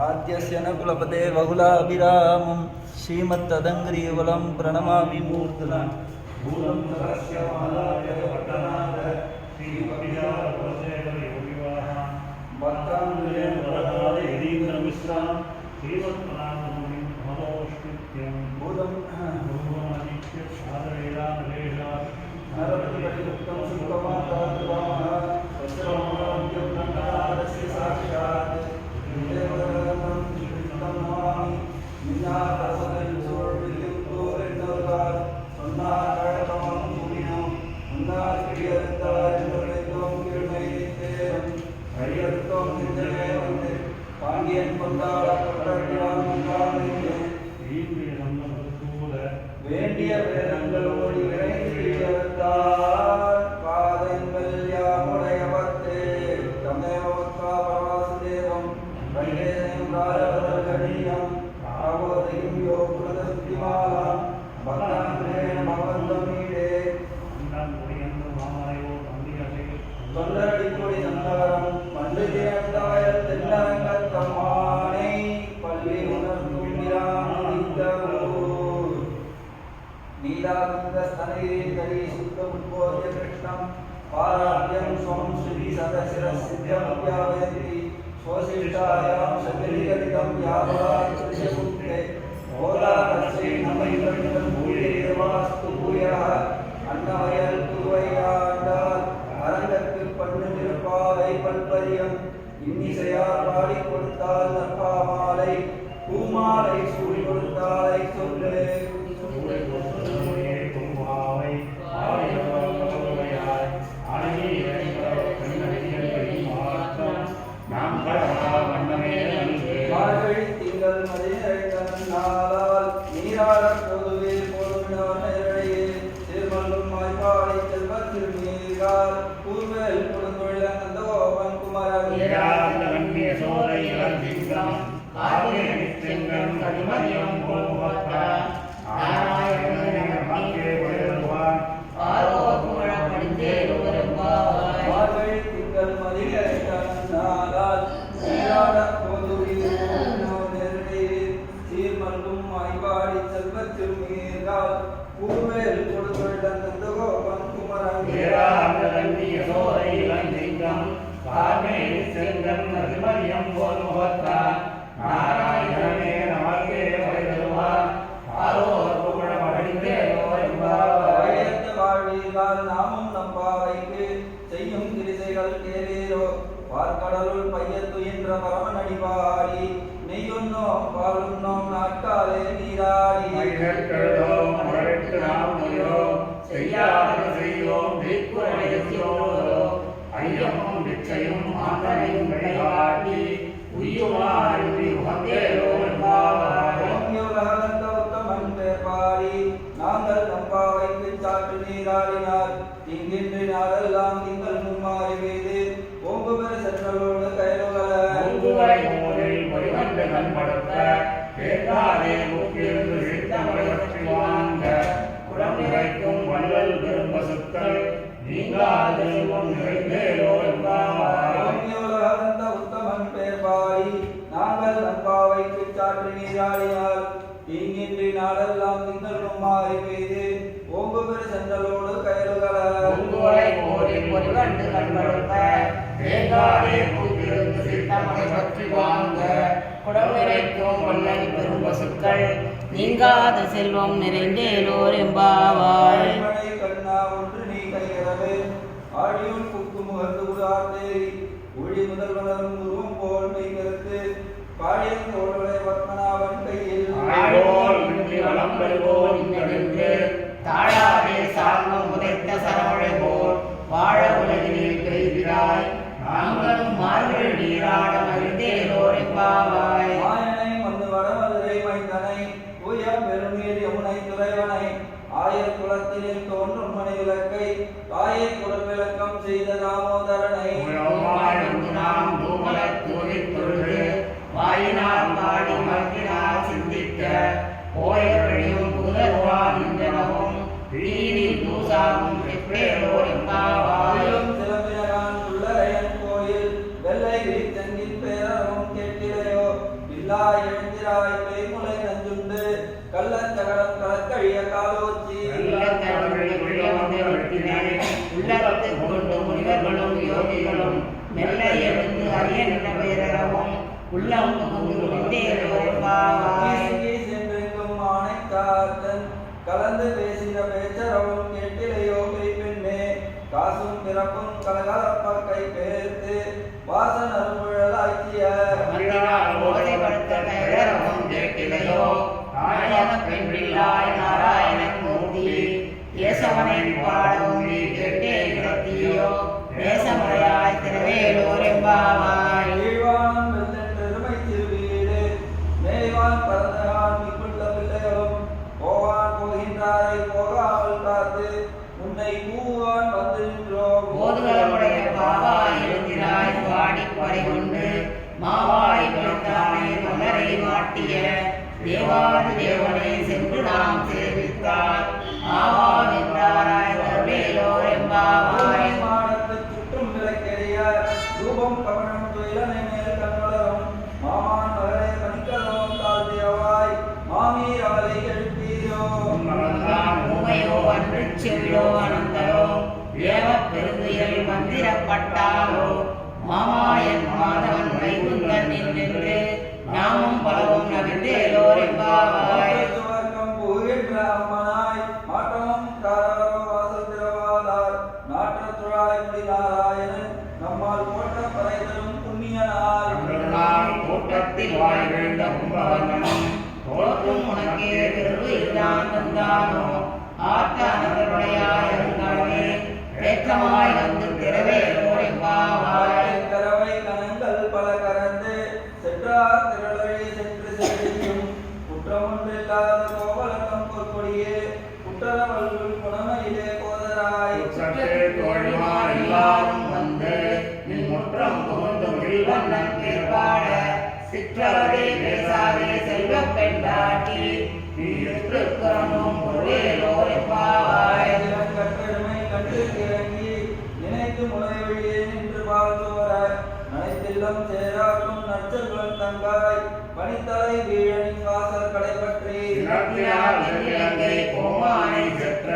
आद्यस्य न कुलपते बहुलाभिरामं श्रीमत्तदङ्ग्रीवलं प्रणमामि मूर्धना भूलं सरस्य महालायवट्टनाथ भक्ताङ्गुलेन वरदाय यदीन्द्रमिश्रां श्रीमत्पराममुनिं नमोऽस्मृत्यं भूतं भूमनित्य साधवेदानवेदा नरपतिपतिमुक्तं सुखमाता कृपामः वस्त्रमोहं नन्दनादस्य साक्षात् வேண்டிய வேதங்களோடு இணைந்திருந்தார் பாதங்கள் யாமுடையவத்தே தமேவக்கா பரவாசுதேவம் வைதேசம் ராஜவதர்கணீயம் ஆவோதையும் யோகுலதஸ்திமாலாம் பக்தாந்திரேண பவந்தமீடே தொல்லடிக்கொடி சந்தாரம் மண்டு தேர்ந்தாய தென்னரங்கத்தம்மானை பள்ளி உணர்ந்தும் नीलानन्दस्तनैर्गरी शुद्धमुद्बोध्य कृष्णं पाराद्यं स्वं श्री सदशिरसिद्ध्यमव्यावयति स्वशिष्टायां शबरीगलितं यावत्कृष्यमुक्ते ओलाकस्यै नमैवं भूयेवास्तु भूयः अन्नवयल् कुर्वैयाண்டால் அரங்கற்கு பண்ணு திருப்பாவை பல்பரியம் இன்னிசையார் பாடி கொடுத்தால் நற்பாமாலை பூமாலை சூடி கொடுத்தாலை சொல்லே நாமும் நம்பாவைக்கு செய்யும் கிரிசைகள் கேளீரோ பார்க்கடலுள் பையத்து என்ற பரமநடிபாடி நெய்யுண்ணோம் பாலுண்ணோம் நாட்காலே நீராடி செய்யோம் ஐயமும் நிச்சயம் ஆந்தனையும் விளையாட்டி உய்யுமாய் உத்தமன் பேர்பாடி நாங்கள் நம்பாவைக்கு சாற்று நீராடினார் இங்கின்று நாளெல்லாம் நீங்கள் மும்மாறி மீது ஓங்கு பெரு சென்றலோடு கைலுகளை வழிவந்த நண்படுத்த கேட்காதே முக்கிருந்து சித்தமடைவற்றி வாங்க குடமுறைக்கும் வள்ளல் பெரும் பசுக்கள் நீங்காது உத்தமன் பேர்பாடி நாங்கள் நம்பாவைக்கு சாற்று நீராடினார் இங்கின்றி நாளெல்லாம் நீங்கள் மும்மாறி மீது ஓங்கு பெரு சென்றலோடு கைலுகளை நீங்காத செல்வம் நிறைந்தேலோர் எம்பாவாய் கண்ணா ஒன்று நீ கையறவே ஆடியுள் புக்கு முகர்ந்து உதார்த்தே ஒளி முதல் வளரும் உருவம் போல் மெய்கருத்து பாடியன் தோழலை பத்மநாபன் கையில் தாழாவே சார்ந்தம் உதைத்த சரவழை போல் வாழ உலகினில் கைவிடாய் நாங்களும் மார்கள் நீராட மறிந்தேலோர் எம்பாவாய் மாயனை மந்த மரத்தினில் தோன்றும் மணி விளக்கை தாயை குடல் விளக்கம் செய்த தாமோதரனை நாம் தூமலர் தூவித் தொழுது வாயினால் பாடி மகிழால் சிந்திக்க போயர் வழியும் புதல்வா நின்றனவும் வீதில் பூசாகும் எப்பேரோர் எம்பாவாயும் சிலம்பினகான் உள்ளரையன் கோயில் வெள்ளை விரித்தங்கின் பேரவும் கேட்டிலையோ இல்லா எழுந்திராய் பேய்முலை நஞ்சுண்டு கள்ளத்தகடம் கலக்கழிய காலோச்சி உள்ளத்து கொண்டு முனிவர்களும் யோகிகளும் மெல்ல எழுந்து அறிய நின்ற பேரவும் உள்ளம் சென்றெங்கும் ஆணைத்தாத்தன் கலந்து பேசின பேச்சரவும் கேட்டிலையோ பெண்ணே காசும் பிறப்பும் கலகலப்ப கை பேர்த்து வாசன் அருமுழலாக்கிய கேட்டிலையோ நாராயணன் மூர்த்தி ஏசவனை பாடவும் நீ கேட்டே கிடத்தியோ தேசமுறையாய் திருவேலூர் எம்பாவாய் ஈழ்வானம் வெள்ளென்றெருமை திருவீடு மேய்வான் பரந்தகான் மிக்குள்ள பிள்ளைகளும் போவான் போகின்றாரை போகாமல் காத்து உன்னை கூவான் வந்து நின்றோம் போதுகளுடைய பாவாய் எழுந்திராய் பாடி பறிகொண்டு மாவாய் விழுந்தானே மலரை மாட்டிய தேவாதி தேவனை சென்று நாம் சேவித்தார் ஆவா வென்றாராய் தருவேலோர் எம்பாவாய் மாடத்து சுற்றும் விளக்கெரிய ரூபம் கவனம் துயிலனை மேல் கண்வளரும் மாமான் மகளே பணிக்கலோம் தாழ்த்தியவாய் மாமீர் அவளை எழுப்பீரோ உமையோ அன்று செவிலோ அனந்தரோ தேவ பெருந்துயல் மந்திரப்பட்டாரோ மாமாயன் மாதவன் வைகுந்தன் நின்று நாமும் பலவும் நவிந்தேலோர் எம்பாவாய் சுவர்க்கம் புகின்ற அம்மனாய் மாற்றமும் தாரோ வாசல் திரவாதார் நாற்றத்துழாய் முடி நாராயணன் நம்மால் போற்ற பறைதரும் புண்ணிய நாள் கூட்டத்தில் வாய் விழுந்த கும்பவர்ணனும் தோற்றும் உனக்கே பெருவு இல்லான் தந்தானோ ஆற்ற அனந்தருடையாய் அருங்காலே தேற்றமாய் வந்து திரவேலோர் எம்பாவாய் கரவை கணங்கள் பல கறந்து சென்றார் திரளழி சென்று செல்லும் குற்றமொன்றில்லாத கோவலகம் பொற்கொடியே குற்றவல்லுள் குணமையிலே கோதராய் எல்லாரும் வந்து நின் முற்றம் புகுந்து மொழிவண்ணன் பேர்பாட சிற்றவரே பேசாதே செல்வப் பெண்டாட்டி நீ எத்திருக்கிறனும் பொருளேலோர் எம்பாவாய் கற்பெருமை கண்டு இறங்கி நினைத்து முளை வழியே நின்று வாழ்ந்தோர நனைத்தில்லம் சேராக்கும் நற்செல்வன் தங்காய் பனித்தலை வீழனின் வாசல் கடைபற்றி கோமானை செற்ற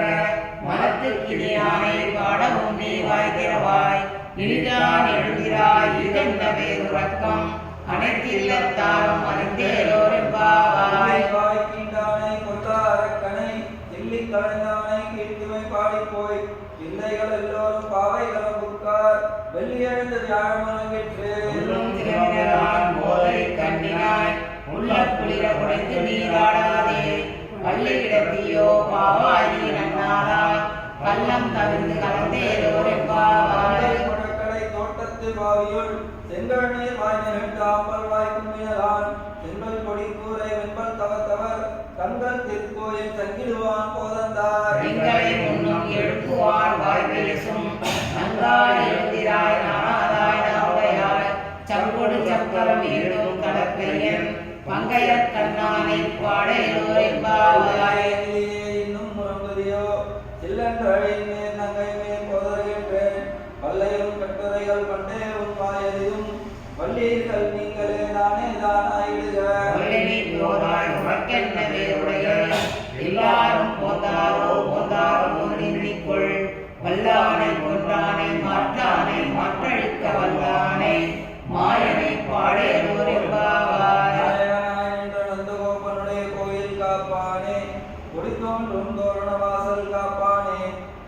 மனத்துக்கினியானை பாடவும் நீ வாய்கிறவாய் இனிதான் எழுகிறாய் இதென்ன வேறுறக்கம் அனைத்தில்லத்தாரும் அறிந்தேலோர் எம்பாவாய் வாய்க்கின்றானை கொத்தாரக்கனை தில்லி கலைந்தானை கீர்த்திமை பாடிப்போய் பிள்ளைகள் எல்லோரும் பாவைகளும் புக்கார் வெள்ளியெழுந்த வியாழமலங்கிற்று போதை கண்ணினாய் உள்ள குளிர குடைந்து நீராடாதே பள்ளி கிடத்தியோ பாவாயி நன்னாரா பள்ளம் தவிர்த்து கலந்தேலோர் எம்பாவாய் கொடக்கடை தோட்டத்து பாவியுள் செங்கல் நீர் வாய் நிகழ்ந்தாம்பல் வாய் கும்பினரான் செங்கல் கொடி கூரை வெண்பல் தவத்தவர் கண்கள் திருக்கோயில் சங்கிடுவான் போதந்தார் எங்களை முன்னும் எழுப்புவார் வாய் பேசும் நங்காய் எழுந்திராய் நானாதாய் நாவுடையாய் சங்கொடு சக்கரம் ஈடும் கடற்பெயன் பங்கையர் கண்ணானை பாடேலோர் எம்பாவாய் இன்னும் முறங்குதியோ சில்லன்றழின் மேல் நங்கை மேல் போதர்கின்றேன் பல்லையும் கட்டுரைகள் பண்டேவும் வாயதையும் வள்ளீர்கள் நீங்களே நானே தானாயிடுக வள்ளி போதாய் உனக்கென்ன வேறுடைய எல்லாரும் போதாரோ நிந்திக்கொள் வல்லானை கொன்றானை மாற்றானை மாற்றழிக்க வல்லானை மாயனை பாடேலோர் எம்பாவாய் நாராயணாய் நின்ற நந்தகோபனுடைய கோயில் காப்பானே கொடித்தோன்றும் தோரண வாசல் காப்பானே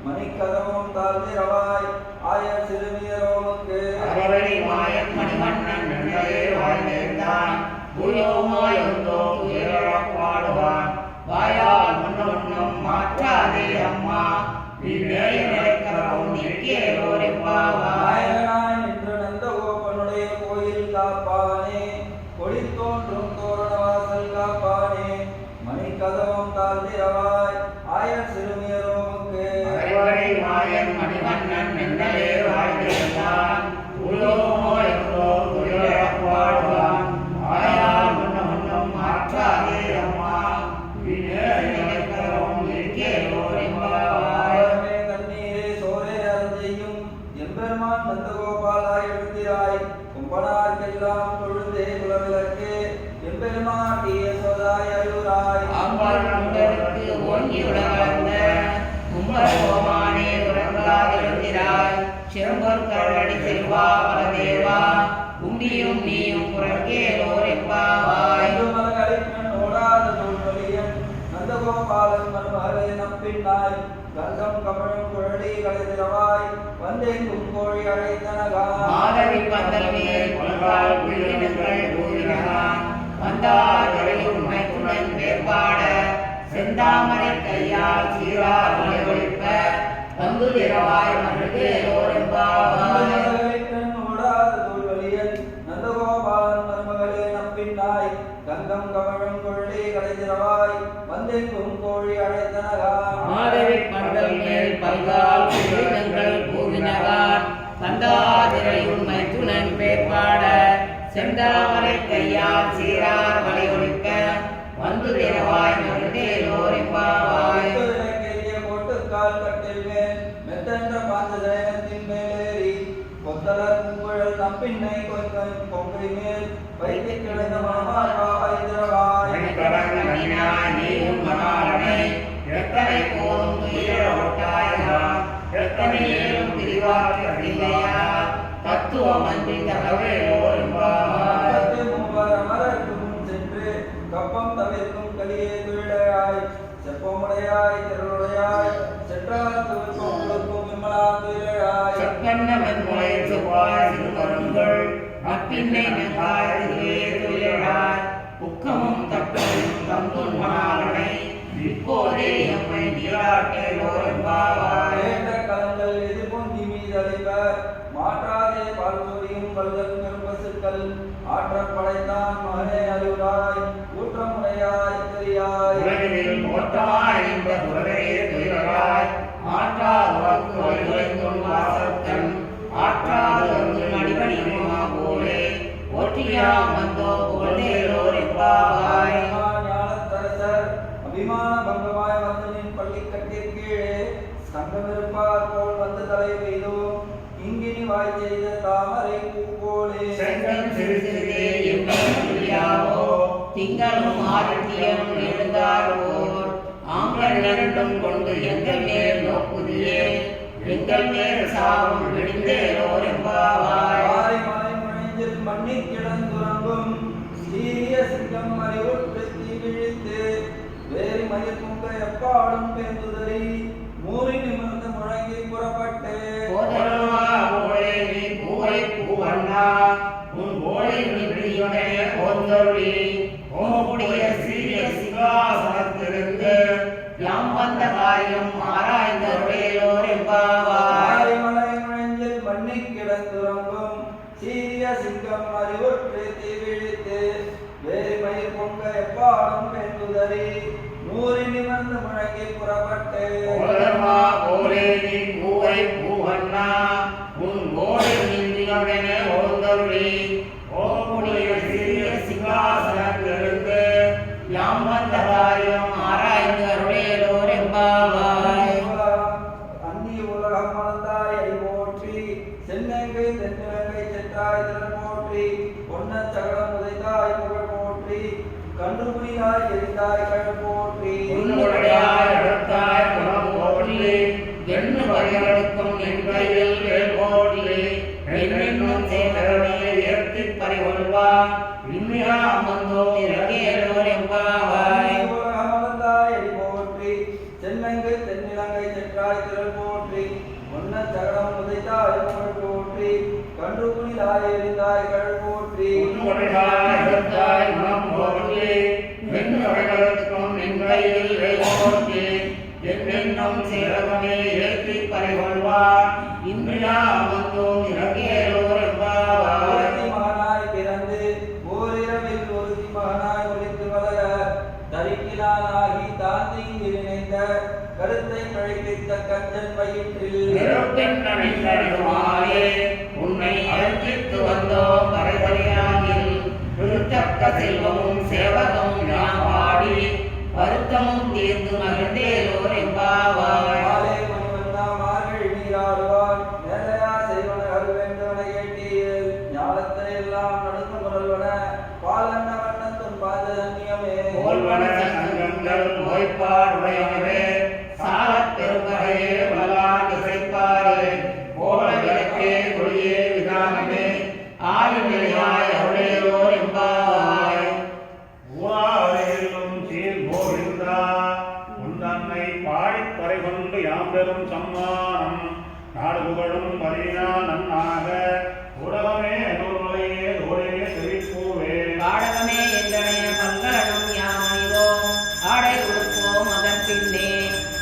மணிக்கதவும் தாழ்ந்திரவாய் ஆயர் சிறுமியரோமுக்கு அரவழி மாயன் மணிவண்ணன் நின்றே வாழ்ந்திருந்தான் பூயோமாய் வந்தோ துயரப் பாடுவான் வாயால் முன்னொன்னும் மாற்றாதே அம்மா நீ நேய நிலைக்கிறவும் நிற்கேலோர் எம்பாவாய் நாராயணாய் நின்ற நந்தகோபனுடைய கோயில் காப்பானே கொடித்தோன்றும் தோரண வாசல் காப்பானே மணிக்கதவும் தாழ்ந்திரவாய் ஆயர் சிறுமியரோமுக்கு மன்னன் நன்னலே வாழ்ந்தான் உலோமோ எவ்வளோ தொழிலப் வாழ்வான் ஆயால் முன்னும் மாற்றாதே அம்மா வினேசம் இருக்கேலோர் எம்பாவாய். தண்ணீரே சோரே அருஞ்செய்யும் எம்பெருமான் நந்தகோபாலாய் எழுந்திராய் கும்பனார்க்கெல்லாம் தொழுதே குலவிளக்கே எம்பெருமாட்டிய சோதாய் அருளாய். அம்பர் நம்பருக்கு ஓங்கி உலகளந்த கும்பர் கோமானே உறங்காதிருந்திராய் சிறம்பர் கரடி செல்வா பலதேவா உம்பியும் நீயும் புறக்கேலோர் எம்பாவாய். ஓடாத தோல்வலியன் நந்தகோபாலன் மருமகளே நம்பின்னாய் கங்கம் கமழும் குழலி கலைதிரவாய் வந்தெங்கும் கோழி அழைத்தனகாய். மாதவி பந்தல் மேல் புலகால் புள்ளினங்கள் கூறினான் வந்தார் வரையும் மைத்துடன் வேட்பாட செந்தாமரை கையால் சீரார் ஒளிப்ப வந்து திரவாய் மருகேலோர் எம்பாவாய். ஓடாத தோல்வலியன் நந்தகோபாலன் மருமகளே நம்பின்னாய் கங்கம் கமழும் கொள்ளி கலைதிரவாய் வந்தெங்கும் கோழி அழைத்தனகாய். மாதவி பந்தல் மேல் பல்கால் புள்ளினங்கள் கூறினான் வந்தார் திரையும் மைத்துடன் வேட்பாட செந்தாமரை கையால் சீரார் வளை ஒழிக்க வந்து திரவாய் மருகேலோர் எம்பாவாய். போட்டுக்கால் கட்டில் மேல் மெத்தென்ற பாஞ்சதேகத்தின் மேலேறி கொத்தலர் பூங்குழல் நம்பின்னை கொங்கை மேல் வைத்து கிடந்த மனமாய் திரவாய். நீயும் மணாளனை எத்தனை போதும் துயிர ஒட்டாயா எத்தனை ஏழும் பிரிவாக்கில்லையா தத்துவம் அன்றி தகவேலோர் எம்பாவாய். மூவர் அமரர்க்கு முன் சென்று கப்பம் தவிர்க்கும் கலியே துயிலையாய் செப்பமுடையாய் திரளுடையாய் செற்றார் துவர்க்கும் விமலா துயிலையாய். செப்பன்னவன் முளை செவ்வாய் சிறுமருங்கள் அப்பின்னை நங்காய் திருவே துயிலாய் உக்கமும் தப்பையும் தந்துன் மணாளனை இப்போதே எம்மை நீராட்டேலோர் எம்பாவாய். ஏற்ற கலங்கள் எதிர்பொங்கி மீதலைவர் மாற்றாதே பால் சொரியும் வல்கள் பெரும்பசுக்கள் ஆற்றப் படைத்தான் மகனே அறிவுராய் ஊற்றமுடையாய் தெரியாய். உலகில் மோட்டமாய் இந்த உலகையே துயிலாய் ஆற்றா உலகு வழிகுலைந்தும் வாசத்தன் ஆற்றாது வந்து நடிபணியுமா போலே ஒற்றியாம் வந்தோ புகழ்ந்தேலோர் எம்பாவாய். ஞானத்தரசர் அபிமான பங்கமாய் வந்து நின் பள்ளிக்கட்டிற் கீழே சங்கமிருப்பார் போல் வந்து தலை பெய்தோம் இங்கினி வாய் செய்த தாமரை பூ போலே. செங்கன் சிறு சிறிதே எம்மையாவோ திங்களும் ஆதித்யம் எழுந்தாரோர் ஆங்கள் இரண்டும் கொண்டு எங்கள் மேல் நோக்குதியே எங்கள் மேல் சாவும் விழுந்தேலோர் எம்பாவாய். வாரி மலை முனைஞ்சில் மண்ணிக் கிடந்துறங்கும் சீரிய சிங்கம் அறிவுற்று தீ விழித்து வேறு மயிர் பொங்க எப்பாடும் பெருந்துதறி மூறி நிமிர்ந்து முழங்கி புறப்பட்டு போதருமா போலே நீ பூவை பூவண்ணா உன் போலை நின்றியுடனே போந்தருளி ஓமுடைய சீரிய சிங்காசனத்திலிருந்து யாம் வந்த காரியம் ஆராய்ந்தருளேலோர் எம்பாவாய். வாரி மலை முனைஞ்சில் மண்ணிக் கிடந்துறங்கும் சீரிய சிங்கம் அறிவுற்று தீ விழித்து வேறு மயிர் பொங்க எப்பாடும் பெருந்துதறி மூறி நிமிர்ந்து முழங்கி புறப்பட்டு போதருமா போலே நீ பூவை பூவண்ணா உன் போலை நின்றியுடனே போந்தருளி ஓமுடைய சீரிய சிங்காசனத்திலிருந்து யாம் வந்த காரியம் ஆராய்ந்து அருளேலோர் எம்பாவாய். அந்நிய உலகம் மணந்தாய் அடி போற்றி சென்னங்கை தென்னிலங்கை சென்றாய் திறன் போற்றி பொன்னச் சகடம் உதைத்தாய் புகழ் போற்றி கன்றுபுரியாய் எரிந்தாய் கழல் போற்றி உன்னுடையாய் அடுத்தாய் குணம் போற்றி எண்ணு வகைகளுக்கும் என் கையில் வேல் போற்றி என்னென்னும் சேவரனை ஏற்றிப் பறிகொள்வா இன்மையா அமர்ந்தோ இறங்கேலோர் எம்பாவாய். உலகம் மணந்தாய் அடி போற்றி சென்னங்கை தென்னிலங்கை சென்றாய் திறன் போற்றி பொன்னச் சகடம் உதைத்தாய் புகழ் போற்றி கன்றுபுரியாய் எரிந்தாய் கழல் போற்றி உன்னுடையாய் அடுத்தாய் குணம் போற்றி எண்ணு வகைகளுக்கும் என் கையில் வேல் போற்றி என்னென்னும் சேவரனை ஏற்றிப் பறிகொள்வா இன்மையா அமர்ந்தோ இறங்கேலோர் எம்பாவாய். ஒருத்தி மகனாய் பிறந்து ஓரிரவில் ஒருத்தி மகனாய் ஒளித்து வளர தரிக்கிலானாகி தான் தீங்கு நினைந்த கருத்தை கழிப்பித்த கஞ்சன் வயிற்றில் நெருப்பெண்ணனின்றடுமாலே உன்னை அழைத்து வந்தோம் கரைதறியாகில் விருத்தக்க செல்வமும் சேவகமும் நாம் பாடி வருத்தமும் தீர்ந்து மகிழ்ந்தேலோர் எம்பாவாய். மாலே மணிவண்ணா மார்கழி நீராடுவான் நேரையா செய்வன அருவேண்டவனை ஏட்டியில் ஞாலத்தை எல்லாம் நடந்து முதல்வன பாலன்ன வண்ணத்தும் பாதன்யமே போல்வன சங்கங்கள் நோய்பாடுடையனவே சாலப் பெரும்பகையே வல்லான் இசைப்பாரே போல விளக்கே ஒளியே விதானமே ஆயுநிலையாய் அருளேலோர் எம்பாவாய். ஊராரையிலும் சீர் கோவிந்தா உந்தன்னை பாடிப்பறை கொண்டு யாம் பெறும் சம்மானம் நாடு புகழும் பரினா நன்னாக உலகமே நூல்மலையே தோழியே செவிப்பூவே பாடகமே என்றனைய மங்களனும் யாமணிவோம் ஆடை உடுப்போம் அதன் பின்னே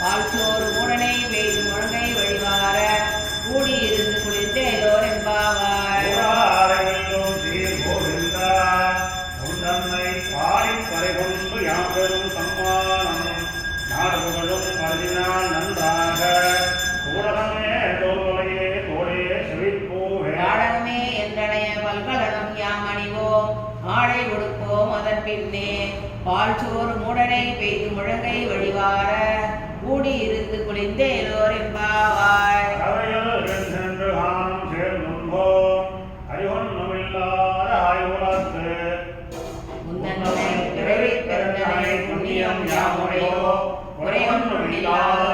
வாழ்ச்சோறு மூடனை பெய்து முழங்கை வழிவார கூடியிருந்து குளிர்ந்தேலோர் எம்பாவாய். ஊராரையிலும் சீர் கோவிந்தா உந்தன்னை பாடிப்பறை கொண்டு யாம் பெறும் சம்மானம் நாடு புகழும் பரினா நன்றாக உலகமே நூல்மலையே தோழியே செவிப்பூவே பாடகமே என்றனைய மல்கலனும் யாமணிவோம் ஆடை உடுப்போம் அதன் பின்னே பால்சோறு மூடனை பெய்து முழங்கை வழிவார கூடியிருந்து குளிர்ந்தேலோர் எம்பாவாய். அவையில் சென்று காணும் சேர்ந்தும்போம் அறிவொன்றுமில்லாத ஆய்வுலத்து முந்தன்னை பிறவி பெருந்தனை புண்ணியம் யாமுடையோ குறையொன்றுமில்லாத